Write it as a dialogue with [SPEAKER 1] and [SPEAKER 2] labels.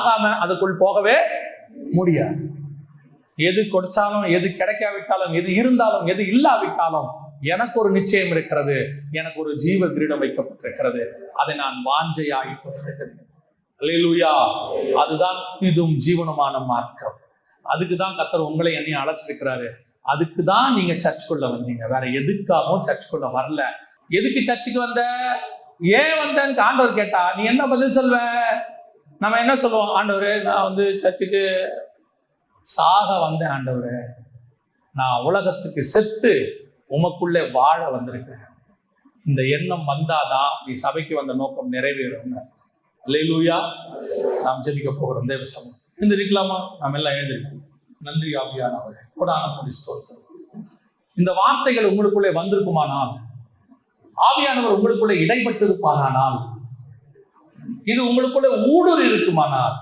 [SPEAKER 1] சாகாம அதுக்குள் போகவே முடியாது. எது கொடுத்தாலும், எது கிடைக்காவிட்டாலும், எது இருந்தாலும், எது இல்லாவிட்டாலும் எனக்கு ஒரு நிச்சயம் இருக்கிறது. எனக்கு ஒரு ஜீவ கிரீடம் வைக்கப்பட்டிருக்கிறது. அதை நான் வாஞ்சையாய் தொடுகிறேன். அல்லேலூயா. அதுதான் இதுவும் ஜீவனமான மார்க்கம். அதுக்குதான் கர்த்தர் உங்களை என்னையும் அழைச்சிருக்கிறாரு. அதுக்குதான் நீங்க சர்ச்சுக்குள்ள வந்தீங்க. வேற எதுக்காகவும் சர்ச்சுக்குள்ள வரல. எதுக்கு சர்ச்சுக்கு வந்த, ஏன் வந்தேன்னு ஆண்டவர் கேட்டா நீ என்ன பதில் சொல்வ? நம்ம என்ன சொல்லுவோம்? ஆண்டவரே, நான் சர்ச்சுக்கு சாக வந்தேன் ஆண்டவரே. நான் உலகத்துக்கு செத்து உமக்குள்ளே வாழ வந்திருக்கிறேன். இந்த எண்ணம் வந்தாதான் நீ சபைக்கு வந்த நோக்கம் நிறைவேறும். அல்லேலூயா. நாம் ஜெபிக்க போகிறோம். தேவ சமூகம் எழுந்திருக்கலாமா? நாம் எல்லாம் எழுந்திருக்கோம். நன்றி ஆவியானவரே. கொடான ஸ்தோத்திரம். இந்த வார்த்தைகள் உங்களுக்குள்ளே வந்திருக்குமானால், ஆவியானவர் உங்களுக்குள்ளே இடைப்பட்டு இருப்பானால், இது உங்களுக்குள்ளே ஊடுருவி இருக்குமானால்,